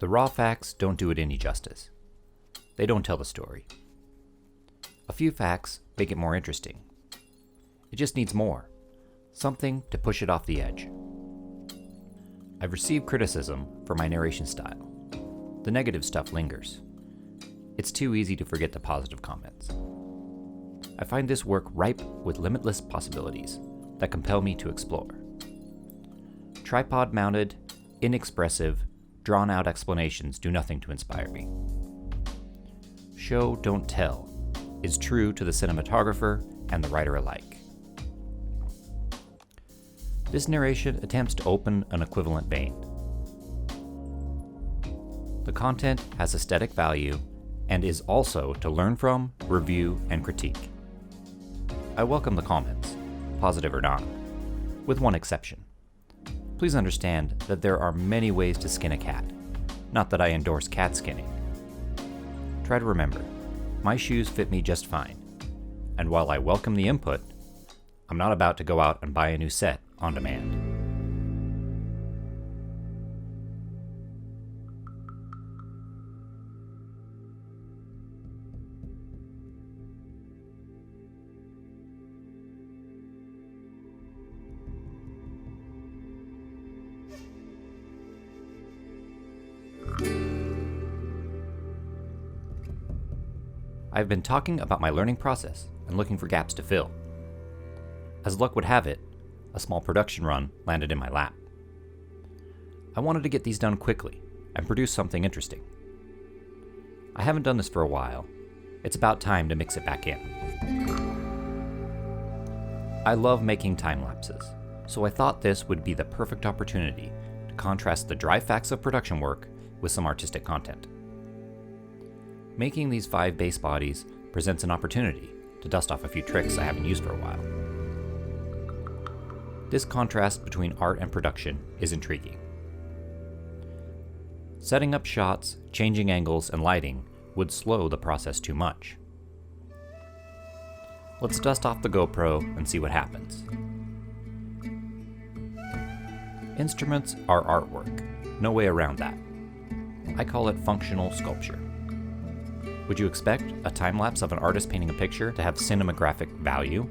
The raw facts don't do it any justice. They don't tell the story. A few facts make it more interesting. It just needs more. Something to push it off the edge. I've received criticism for my narration style. The negative stuff lingers. It's too easy to forget the positive comments. I find this work ripe with limitless possibilities that compel me to explore. Tripod-mounted, inexpressive, drawn-out explanations do nothing to inspire me. Show, don't tell is true to the cinematographer and the writer alike. This narration attempts to open an equivalent vein. The content has aesthetic value and is also to learn from, review, and critique. I welcome the comments, positive or not, with one exception. Please understand that there are many ways to skin a cat, not that I endorse cat skinning. Try to remember, my shoes fit me just fine, and while I welcome the input, I'm not about to go out and buy a new set on demand. I've been talking about my learning process and looking for gaps to fill. As luck would have it, a small production run landed in my lap. I wanted to get these done quickly and produce something interesting. I haven't done this for a while. It's about time to mix it back in. I love making time lapses, so I thought this would be the perfect opportunity to contrast the dry facts of production work with some artistic content. Making these 5 base bodies presents an opportunity to dust off a few tricks I haven't used for a while. This contrast between art and production is intriguing. Setting up shots, changing angles, and lighting would slow the process too much. Let's dust off the GoPro and see what happens. Instruments are artwork, no way around that. I call it functional sculpture. Would you expect a time-lapse of an artist painting a picture to have cinematographic value?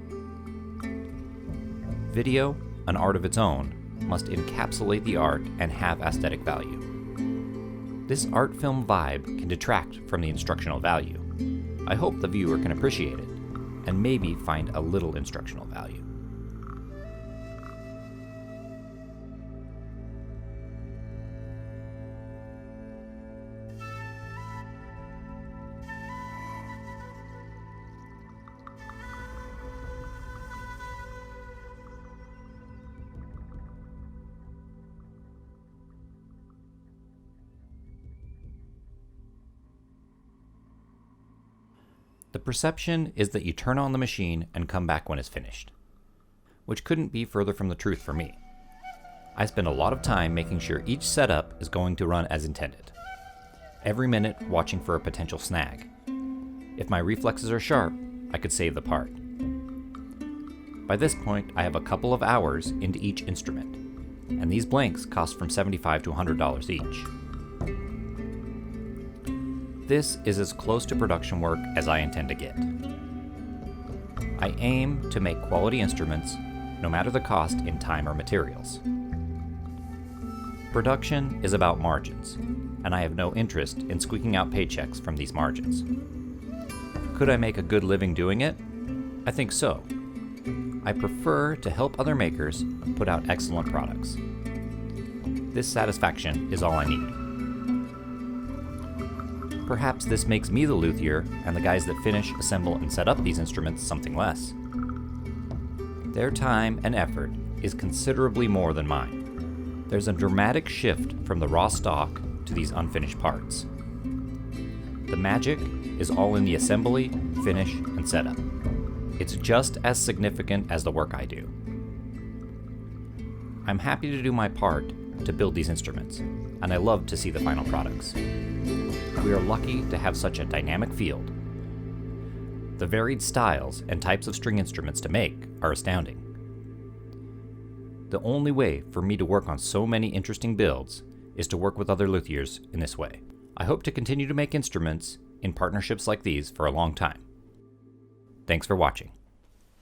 Video, an art of its own, must encapsulate the art and have aesthetic value. This art film vibe can detract from the instructional value. I hope the viewer can appreciate it, and maybe find a little instructional value. The perception is that you turn on the machine and come back when it's finished, which couldn't be further from the truth for me. I spend a lot of time making sure each setup is going to run as intended, every minute watching for a potential snag. If my reflexes are sharp, I could save the part. By this point, I have a couple of hours into each instrument, and these blanks cost from $75 to $100 each. This is as close to production work as I intend to get. I aim to make quality instruments, no matter the cost in time or materials. Production is about margins, and I have no interest in squeaking out paychecks from these margins. Could I make a good living doing it? I think so. I prefer to help other makers put out excellent products. This satisfaction is all I need. Perhaps this makes me the luthier and the guys that finish, assemble, and set up these instruments something less. Their time and effort is considerably more than mine. There's a dramatic shift from the raw stock to these unfinished parts. The magic is all in the assembly, finish, and setup. It's just as significant as the work I do. I'm happy to do my part to build these instruments, and I love to see the final products. We are lucky to have such a dynamic field. The varied styles and types of string instruments to make are astounding. The only way for me to work on so many interesting builds is to work with other luthiers in this way. I hope to continue to make instruments in partnerships like these for a long time. Thanks for watching.